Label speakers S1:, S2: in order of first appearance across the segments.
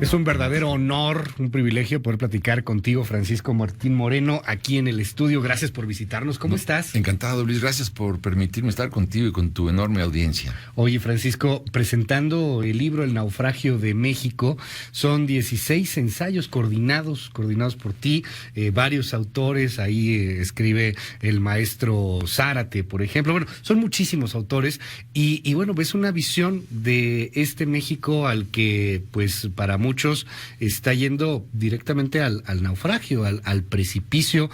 S1: Es un verdadero honor, un privilegio poder platicar contigo, Francisco Martín Moreno, aquí en el estudio. Gracias por visitarnos. ¿Cómo estás?
S2: Encantado, Luis. Gracias por permitirme estar contigo y con tu enorme audiencia.
S1: Oye, Francisco, presentando el libro El naufragio de México, son 16 ensayos coordinados por ti, varios autores. Ahí escribe el maestro Zárate, por ejemplo. Bueno, son muchísimos autores y bueno, ves una visión de este México al que, pues, para muchos está yendo directamente al naufragio, al precipicio,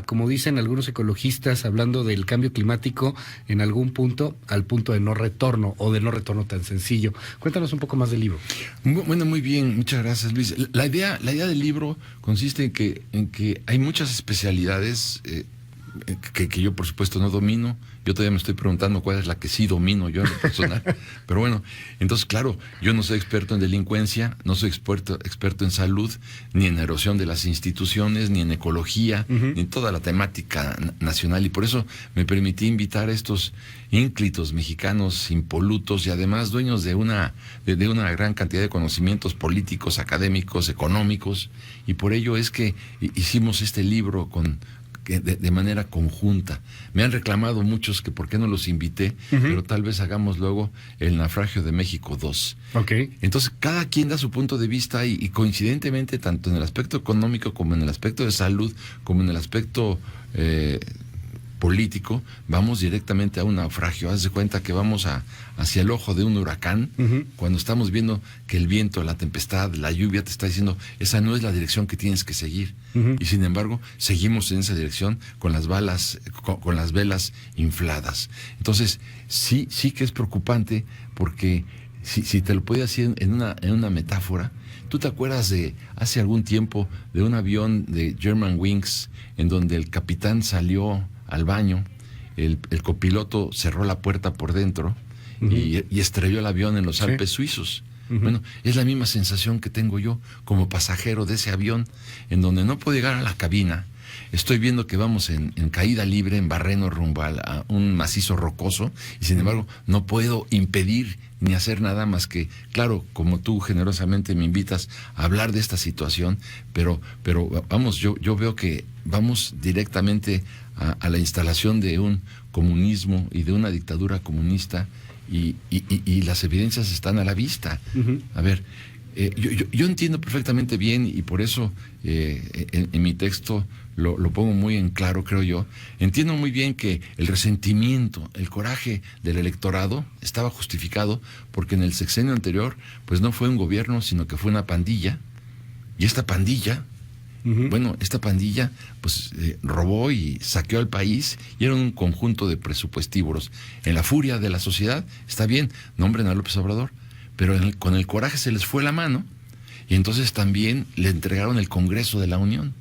S1: como dicen algunos ecologistas, hablando del cambio climático, en algún punto, al punto de no retorno o de no retorno tan sencillo. Cuéntanos un poco más del libro.
S2: Bueno, muy bien, muchas gracias, Luis. La idea del libro consiste en que hay muchas especialidades que yo, por supuesto, no domino. Yo todavía me estoy preguntando cuál es la que sí domino yo en lo personal. Pero bueno, entonces, claro, yo no soy experto en delincuencia, no soy experto en salud, ni en erosión de las instituciones, ni en ecología, ni en toda la temática nacional. Y por eso me permití invitar a estos ínclitos mexicanos impolutos y además dueños de una gran cantidad de conocimientos políticos, académicos, económicos. Y por ello es que hicimos este libro de manera conjunta. Me han reclamado muchos que por qué no los invité, pero tal vez hagamos luego el naufragio de México 2.
S1: Okay.
S2: Entonces, cada quien da su punto de vista y coincidentemente, tanto en el aspecto económico como en el aspecto de salud, como en el aspecto político, vamos directamente a un naufragio. Haz de cuenta que vamos hacia el ojo de un huracán, cuando estamos viendo que el viento, la tempestad, la lluvia te está diciendo, esa no es la dirección que tienes que seguir. Y sin embargo, seguimos en esa dirección con las velas infladas. Entonces, sí que es preocupante, porque si te lo puedo decir en una metáfora, ¿tú te acuerdas de hace algún tiempo de un avión de Germanwings en donde el capitán salió al baño, el copiloto cerró la puerta por dentro y estrelló el avión en los Alpes suizos? Bueno, es la misma sensación que tengo yo como pasajero de ese avión, en donde no puedo llegar a la cabina. Estoy viendo que vamos en caída libre, en barreno rumbo a un macizo rocoso, y sin embargo no puedo impedir ni hacer nada más que, claro, como tú generosamente me invitas a hablar de esta situación, pero vamos, yo veo que vamos directamente a la instalación de un comunismo y de una dictadura comunista, y las evidencias están a la vista. A ver, yo entiendo perfectamente bien, y por eso en mi texto lo pongo muy en claro, creo yo. Entiendo muy bien que el resentimiento, el coraje del electorado estaba justificado, porque en el sexenio anterior pues no fue un gobierno, sino que fue una pandilla, y esta pandilla, esta pandilla pues robó y saqueó al país, y era un conjunto de presupuestívoros. En la furia de la sociedad, está bien, nombren a López Obrador, pero con el coraje se les fue la mano, y entonces también le entregaron el Congreso de la Unión.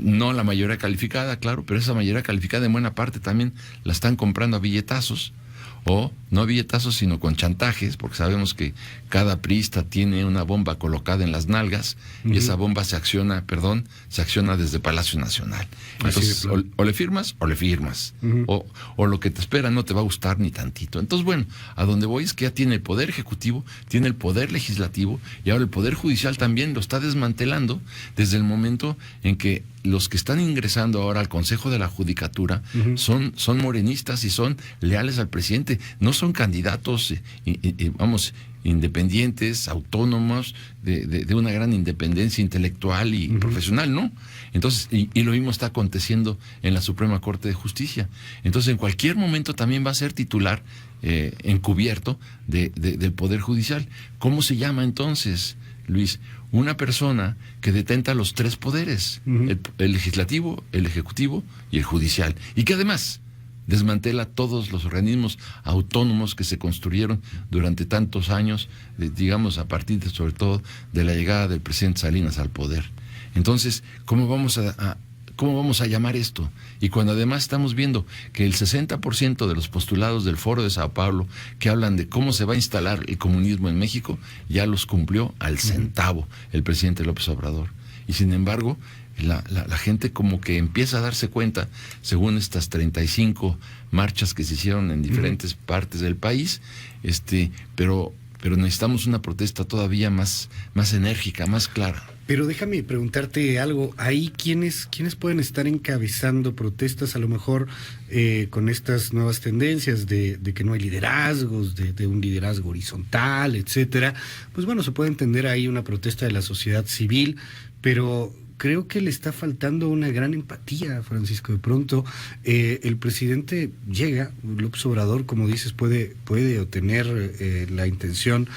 S2: No la mayoría calificada, claro, pero esa mayoría calificada en buena parte también la están comprando a billetazos, o no a billetazos, sino con chantajes, porque sabemos que cada priista tiene una bomba colocada en las nalgas, y esa bomba se acciona desde Palacio Nacional. Entonces, o le firmas o le firmas, o lo que te espera no te va a gustar ni tantito. Entonces, bueno, a donde voy es que ya tiene el Poder Ejecutivo, tiene el Poder Legislativo, y ahora el Poder Judicial también lo está desmantelando, desde el momento en que los que están ingresando ahora al Consejo de la Judicatura son morenistas y son leales al presidente. No son candidatos, independientes, autónomos, de una gran independencia intelectual y profesional, ¿no? Entonces, y lo mismo está aconteciendo en la Suprema Corte de Justicia. Entonces, en cualquier momento también va a ser titular encubierto del Poder Judicial. ¿Cómo se llama entonces, Luis? Una persona que detenta los tres poderes, el legislativo, el ejecutivo y el judicial, y que además desmantela todos los organismos autónomos que se construyeron durante tantos años, digamos, a partir sobre todo de la llegada del presidente Salinas al poder. Entonces, ¿cómo vamos a llamar esto? Y cuando además estamos viendo que el 60% de los postulados del Foro de Sao Paulo, que hablan de cómo se va a instalar el comunismo en México, ya los cumplió al centavo el presidente López Obrador. Y sin embargo, la gente como que empieza a darse cuenta, según estas 35 marchas que se hicieron en diferentes partes del país, pero pero necesitamos una protesta todavía más enérgica, más clara.
S1: Pero déjame preguntarte algo, ¿ahí quiénes pueden estar encabezando protestas a lo mejor con estas nuevas tendencias de que no hay liderazgos, de un liderazgo horizontal, etcétera? Pues bueno, se puede entender ahí una protesta de la sociedad civil, pero creo que le está faltando una gran empatía, Francisco. De pronto, el presidente llega, López Obrador, como dices, puede tener la intención,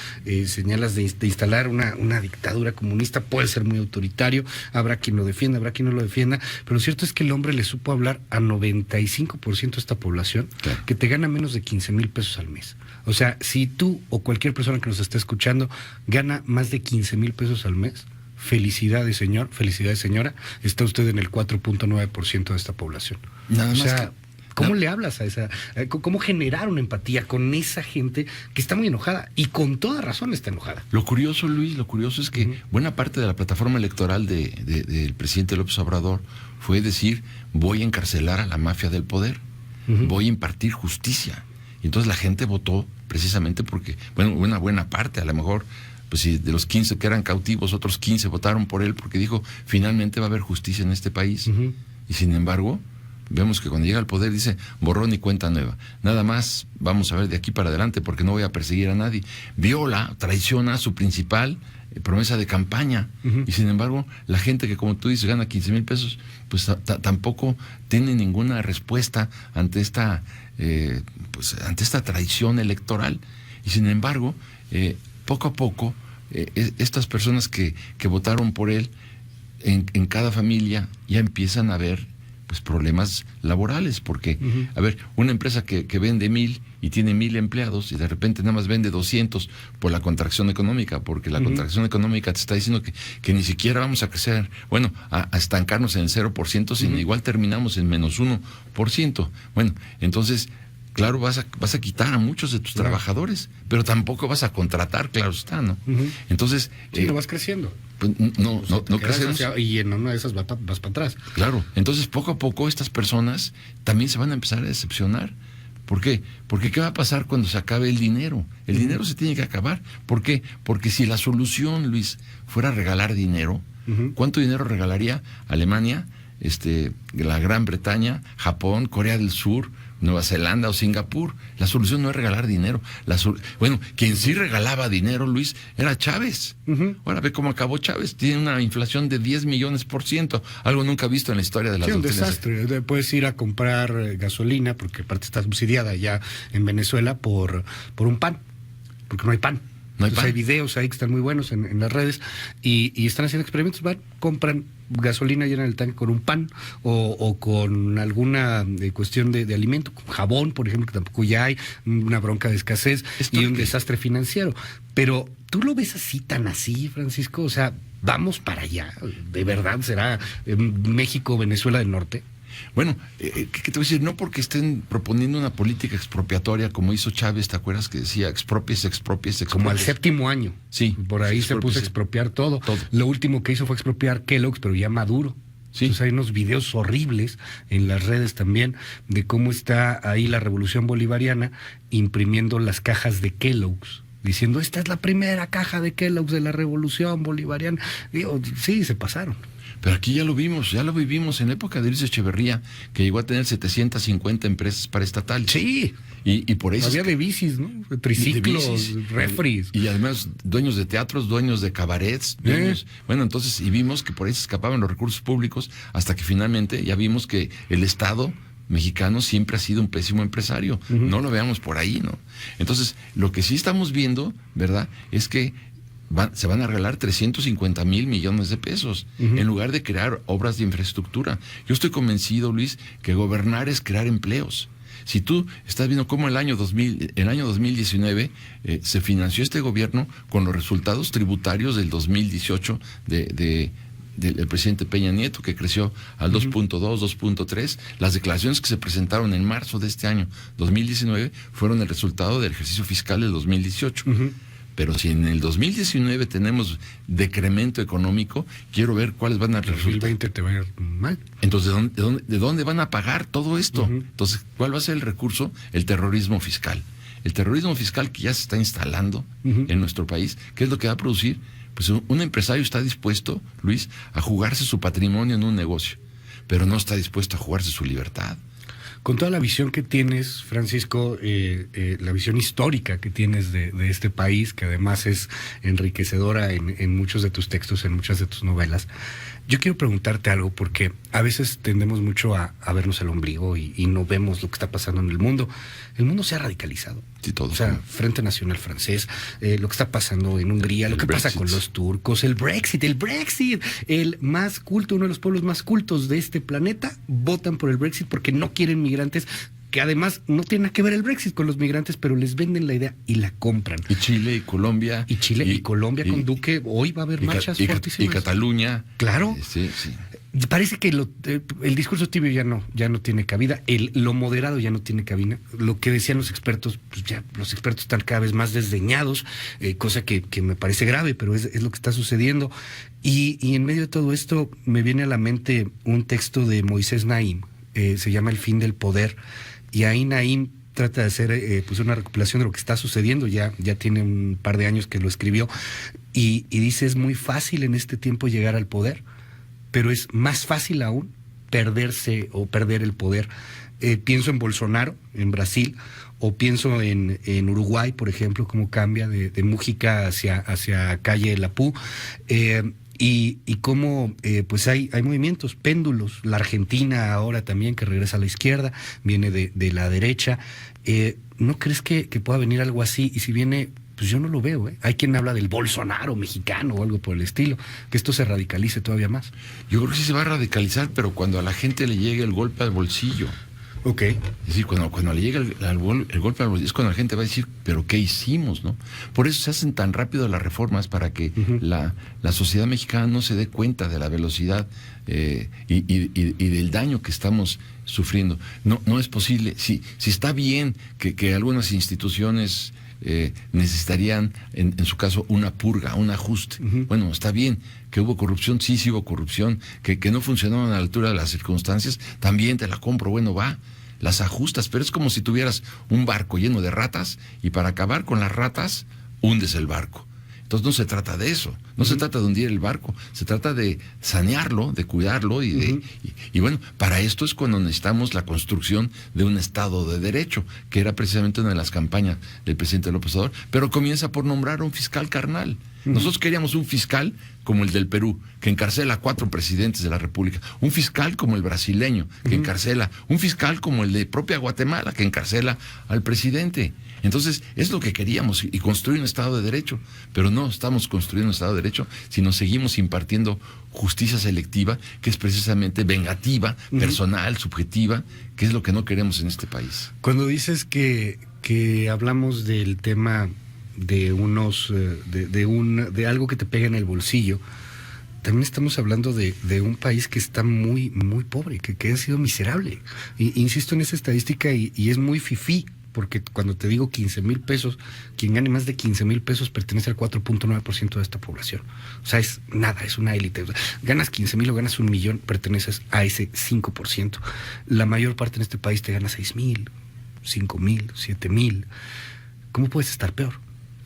S1: señalas, de instalar una dictadura comunista, puede ser muy autoritario, habrá quien lo defienda, habrá quien no lo defienda, pero lo cierto es que el hombre le supo hablar a 95% de esta población, claro, que te gana menos de 15,000 pesos al mes. O sea, si tú o cualquier persona que nos esté escuchando gana más de 15,000 pesos al mes, felicidades, señor, felicidades, señora, está usted en el 4.9% de esta población.
S2: Nada más.
S1: O sea, ¿cómo le hablas a esa? ¿Cómo generar una empatía con esa gente que está muy enojada? Y con toda razón está enojada.
S2: Lo curioso, Luis, es que buena parte de la plataforma electoral del presidente López Obrador fue decir: voy a encarcelar a la mafia del poder, voy a impartir justicia. Y entonces la gente votó precisamente porque, bueno, una buena parte, a lo mejor, pues si de los 15 que eran cautivos, otros 15 votaron por él porque dijo, finalmente va a haber justicia en este país. Y sin embargo, vemos que cuando llega al poder dice, borrón y cuenta nueva. Nada más, vamos a ver de aquí para adelante porque no voy a perseguir a nadie. Viola, traiciona su principal promesa de campaña. Y sin embargo, la gente que, como tú dices, gana 15,000 pesos, pues tampoco tiene ninguna respuesta ante esta, ante esta traición electoral. Y sin embargo, poco a poco, estas personas que votaron por él, en cada familia ya empiezan a haber pues problemas laborales, porque, a ver, una empresa que vende 1,000 y tiene 1,000 empleados y de repente nada más vende 200 por la contracción económica, porque la contracción económica te está diciendo que ni siquiera vamos a crecer, bueno, a estancarnos en el 0%, sino igual terminamos en menos 1%. Bueno, entonces, claro, vas a quitar a muchos de tus trabajadores, pero tampoco vas a contratar, claro está, ¿no? Entonces...
S1: Sí, no vas creciendo.
S2: Pues no crecemos.
S1: Y en una de esas vas para atrás.
S2: Claro, entonces poco a poco estas personas también se van a empezar a decepcionar. ¿Por qué? Porque ¿qué va a pasar cuando se acabe el dinero? El dinero se tiene que acabar. ¿Por qué? Porque si la solución, Luis, fuera regalar dinero, ¿cuánto dinero regalaría Alemania, la Gran Bretaña, Japón, Corea del Sur, Nueva Zelanda o Singapur? La solución no es regalar dinero. Bueno, quien sí regalaba dinero, Luis, era Chávez. Ahora ve cómo acabó Chávez. Tiene una inflación de 10 millones%, algo nunca visto en la historia de la
S1: un desastre. Puedes ir a comprar gasolina, porque aparte está subsidiada ya en Venezuela por un pan, porque no hay pan. Hay videos ahí que están muy buenos en las redes y están haciendo experimentos, compran gasolina, llenan el tanque con un pan o con alguna cuestión de alimento, con jabón, por ejemplo, que tampoco ya hay, una bronca de escasez y un desastre financiero. Pero ¿tú lo ves así, tan así, Francisco? O sea, ¿vamos para allá? ¿De verdad será México, Venezuela del Norte?
S2: Bueno, ¿qué te voy a decir? No porque estén proponiendo una política expropiatoria como hizo Chávez, ¿te acuerdas que decía expropies?
S1: Como al 7º año.
S2: Sí.
S1: Por ahí se puso a expropiar todo. Lo último que hizo fue expropiar Kellogg's, pero ya Maduro. Sí. Entonces hay unos videos horribles en las redes también de cómo está ahí la revolución bolivariana imprimiendo las cajas de Kellogg's, diciendo, esta es la primera caja de Kellogg's de la revolución bolivariana. Digo, sí, se pasaron.
S2: Pero aquí ya lo vimos, ya lo vivimos en la época de Luis Echeverría, que llegó a tener 750 empresas paraestatales.
S1: Sí.
S2: Y por eso...
S1: Había de bicis, ¿no? Triciclos, refris.
S2: Y además dueños de teatros, dueños de cabarets, dueños... Bueno, entonces, y vimos que por ahí se escapaban los recursos públicos, hasta que finalmente ya vimos que el Estado mexicano siempre ha sido un pésimo empresario. No lo veamos por ahí, ¿no? Entonces, lo que sí estamos viendo, ¿verdad?, es que se van a regalar 350,000 millones de pesos en lugar de crear obras de infraestructura. Yo estoy convencido, Luis, que gobernar es crear empleos. Si tú estás viendo cómo el año 2019 se financió este gobierno con los resultados tributarios del 2018 del presidente Peña Nieto, que creció al 2.2, 2.3. Las declaraciones que se presentaron en marzo de este año 2019 fueron el resultado del ejercicio fiscal del 2018. Pero si en el 2019 tenemos decremento económico, quiero ver cuáles van a resultar.
S1: El 2020 te va a ir mal.
S2: Entonces, ¿de dónde van a pagar todo esto? Entonces, ¿cuál va a ser el recurso? El terrorismo fiscal. el terrorismo fiscal que ya se está instalando en nuestro país, ¿qué es lo que va a producir? Pues un empresario está dispuesto, Luis, a jugarse su patrimonio en un negocio, pero no está dispuesto a jugarse su libertad.
S1: Con toda la visión que tienes, Francisco, la visión histórica que tienes de este país, que además es enriquecedora en muchos de tus textos, en muchas de tus novelas, yo quiero preguntarte algo, porque a veces tendemos mucho a vernos el ombligo y no vemos lo que está pasando en el mundo. El mundo se ha radicalizado.
S2: Sí, todo.
S1: O sea, Frente Nacional Francés, lo que está pasando en Hungría, lo que pasa con los turcos, el Brexit, el más culto, uno de los pueblos más cultos de este planeta, votan por el Brexit porque no quieren migrantes, que además no tiene nada que ver el Brexit con los migrantes, pero les venden la idea y la compran.
S2: Y Chile y Colombia.
S1: Y Chile y Colombia con Duque, hoy va a haber marchas fuertísimas.
S2: Y Cataluña.
S1: Claro.
S2: Sí.
S1: Parece que el discurso tibio ya no tiene cabida, lo moderado ya no tiene cabida. Lo que decían los expertos, pues ya los expertos están cada vez más desdeñados, cosa que me parece grave, pero es lo que está sucediendo. Y en medio de todo esto me viene a la mente un texto de Moisés Naim, se llama El fin del poder, y ahí Naim trata de hacer pues una recopilación de lo que está sucediendo, ya tiene un par de años que lo escribió, y dice: es muy fácil en este tiempo llegar al poder, pero es más fácil aún perderse o perder el poder. Pienso en Bolsonaro, en Brasil, o pienso en Uruguay, por ejemplo, cómo cambia de Mújica hacia Calle Lapú, y cómo pues hay movimientos, péndulos. La Argentina ahora también, que regresa a la izquierda, viene de la derecha. ¿No crees que pueda venir algo así? Y si viene, pues yo no lo veo, ¿eh? Hay quien habla del Bolsonaro mexicano o algo por el estilo, que esto se radicalice todavía más.
S2: Yo creo que sí se va a radicalizar, pero cuando a la gente le llegue el golpe al bolsillo.
S1: Ok.
S2: Es decir, cuando le llega el golpe al bolsillo, es cuando la gente va a decir, ¿pero qué hicimos, no? Por eso se hacen tan rápido las reformas, para que la sociedad mexicana no se dé cuenta de la velocidad y del daño que estamos sufriendo. No es posible. Si está bien que algunas instituciones necesitarían, en su caso, una purga, un ajuste. Bueno, está bien que hubo corrupción, sí hubo corrupción, que no funcionaron a la altura de las circunstancias, también te la compro, bueno, va, las ajustas, pero es como si tuvieras un barco lleno de ratas y para acabar con las ratas hundes el barco. Entonces no se trata de eso, no se trata de hundir el barco, se trata de sanearlo, de cuidarlo y bueno, para esto es cuando necesitamos la construcción de un Estado de Derecho, que era precisamente una de las campañas del presidente López Obrador, pero comienza por nombrar un fiscal carnal. Nosotros queríamos un fiscal como el del Perú, que encarcela a 4 presidentes de la República, un fiscal como el brasileño, que encarcela, un fiscal como el de propia Guatemala, que encarcela al presidente. Entonces, es lo que queríamos, y construir un Estado de Derecho, pero no estamos construyendo un Estado de Derecho, sino seguimos impartiendo justicia selectiva, que es precisamente vengativa, personal, subjetiva, que es lo que no queremos en este país.
S1: Cuando dices que hablamos del tema de de algo que te pega en el bolsillo, también estamos hablando de un país que está muy, muy pobre, que ha sido miserable. Insisto en esa estadística y es muy fifí, porque cuando te digo 15,000 pesos, quien gane más de 15,000 pesos pertenece al 4.9% de esta población. O sea, es nada, es una élite. Ganas 15,000 o ganas 1,000,000, perteneces a ese 5%. La mayor parte en este país te gana 6,000, 5,000, 7,000. ¿Cómo puedes estar peor?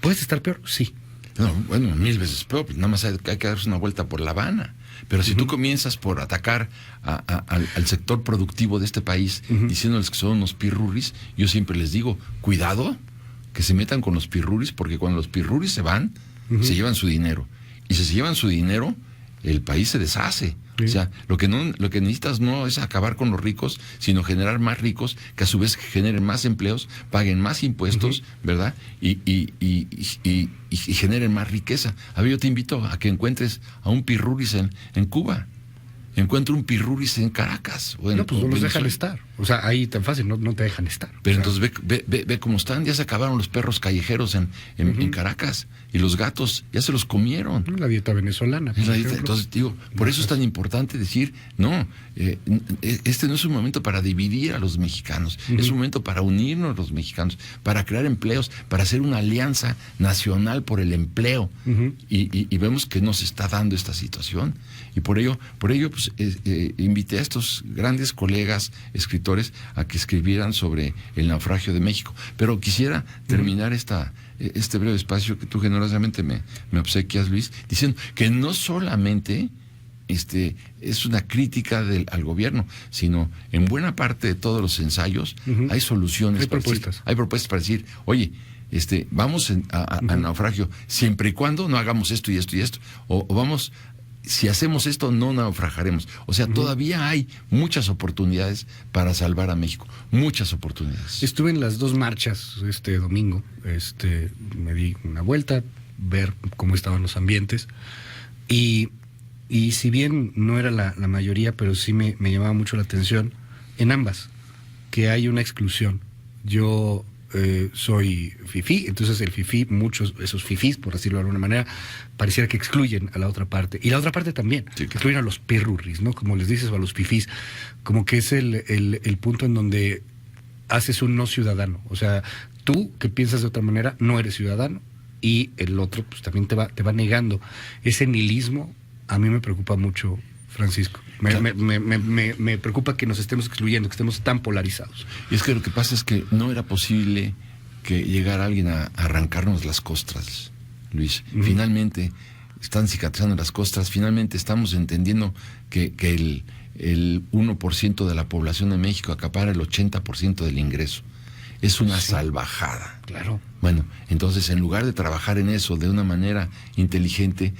S1: ¿Puedes estar peor? Sí.
S2: No, bueno, 1000 veces peor, nada más hay que darse una vuelta por La Habana. Pero si tú comienzas por atacar al sector productivo de este país, diciéndoles que son unos pirurris, yo siempre les digo, cuidado, que se metan con los pirurris, porque cuando los pirurris se van, se llevan su dinero. Y si se llevan su dinero, el país se deshace. O sea, lo que necesitas no es acabar con los ricos, sino generar más ricos, que a su vez generen más empleos, paguen más impuestos, ¿verdad? Y generen más riqueza. A ver, yo te invito a que encuentres a un pirurris en Cuba. Encuentro un pirurris en Caracas.
S1: No, pues no los dejan estar. O sea, ahí tan fácil, no te dejan estar.
S2: Pero entonces ve cómo están. Ya se acabaron los perros callejeros en Caracas. Y los gatos ya se los comieron.
S1: La dieta venezolana.
S2: Entonces, digo, por eso es tan importante decir, no, este no es un momento para dividir a los mexicanos. Es un momento para unirnos los mexicanos, para crear empleos, para hacer una alianza nacional por el empleo. Y vemos que no se está dando esta situación. Y por ello, pues pues invité a estos grandes colegas escritores a que escribieran sobre el naufragio de México. Pero quisiera terminar este breve espacio que tú generosamente me obsequias, Luis, diciendo que no solamente es una crítica al gobierno, sino en buena parte de todos los ensayos hay soluciones, hay propuestas para decir, oye, vamos al naufragio, siempre y cuando no hagamos esto y esto y esto, o vamos, si hacemos esto no naufragaremos. O sea, todavía hay muchas oportunidades para salvar a México, muchas oportunidades.
S1: Estuve en las 2 marchas este domingo, me di una vuelta, ver cómo estaban los ambientes, y si bien no era la mayoría, pero sí me llamaba mucho la atención en ambas, que hay una exclusión. Yo soy fifí, entonces el fifí, muchos esos fifís, por decirlo de alguna manera, pareciera que excluyen a la otra parte. Y la otra parte también,
S2: sí,
S1: que excluyen a los pirurris, ¿no? Como les dices, o a los fifís, como que es el punto en donde haces un no ciudadano. O sea, tú que piensas de otra manera, no eres ciudadano, y el otro pues también te va negando. Ese nihilismo a mí me preocupa mucho, Francisco. Me preocupa que nos estemos excluyendo, que estemos tan polarizados.
S2: Y es que lo que pasa es que no era posible que llegara alguien a arrancarnos las costras, Luis. Finalmente están cicatrizando las costras, finalmente estamos entendiendo que el 1% de la población de México acapara el 80% del ingreso. Es una salvajada.
S1: Claro.
S2: Bueno, entonces en lugar de trabajar en eso de una manera inteligente,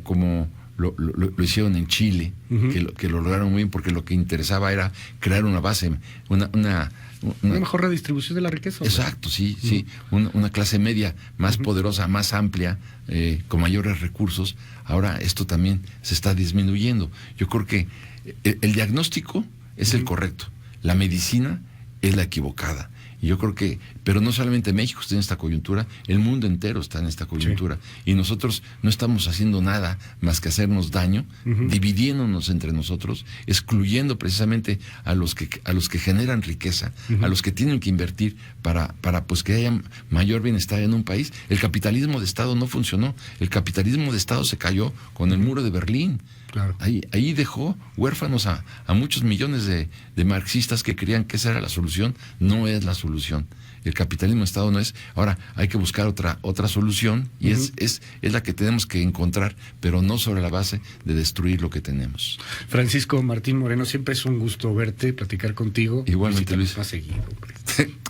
S2: como lo hicieron en Chile, que lo lograron muy bien, porque lo que interesaba era crear una base, una
S1: mejor redistribución de la riqueza.
S2: Exacto, sí. Una clase media más poderosa, más amplia, con mayores recursos. Ahora esto también se está disminuyendo. Yo creo que el diagnóstico es el correcto, la medicina es la equivocada. Y yo creo que, pero no solamente México está en esta coyuntura, el mundo entero está en esta coyuntura. Sí. Y nosotros no estamos haciendo nada más que hacernos daño, dividiéndonos entre nosotros, excluyendo precisamente a los que generan riqueza, a los que tienen que invertir para pues que haya mayor bienestar en un país. El capitalismo de Estado no funcionó. El capitalismo de Estado se cayó con el muro de Berlín.
S1: Claro.
S2: Ahí dejó huérfanos a muchos millones de marxistas que creían que esa era la solución. No es la solución. El capitalismo de Estado no es. Ahora hay que buscar otra solución, y es la que tenemos que encontrar, pero no sobre la base de destruir lo que tenemos.
S1: Francisco Martín Moreno, siempre es un gusto verte, platicar contigo.
S2: Igualmente, Luis.
S1: Más seguido, hombre.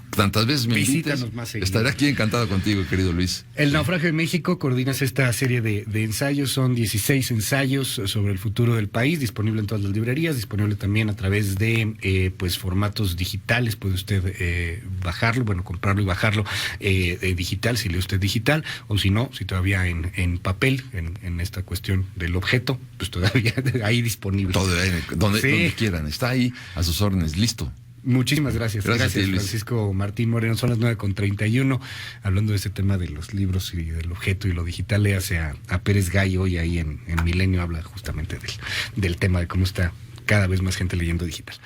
S2: Tantas veces me invites,
S1: más seguido.
S2: Estaré aquí encantado contigo, querido Luis.
S1: El naufragio de México, coordinas esta serie de ensayos, son 16 ensayos sobre el futuro del país, disponible en todas las librerías, disponible también a través de formatos digitales, puede usted bajarlo, comprarlo y bajarlo digital, si lee usted digital, o si no, si todavía en papel, en esta cuestión del objeto, pues todavía ahí disponible.
S2: Donde quieran, está ahí a sus órdenes, listo.
S1: Muchísimas gracias.
S2: Gracias,
S1: Francisco Martín Moreno. Son las 9:31. Hablando de este tema de los libros y del objeto y lo digital, léase a Pérez Gallo, y ahí en Milenio habla justamente del tema de cómo está cada vez más gente leyendo digital.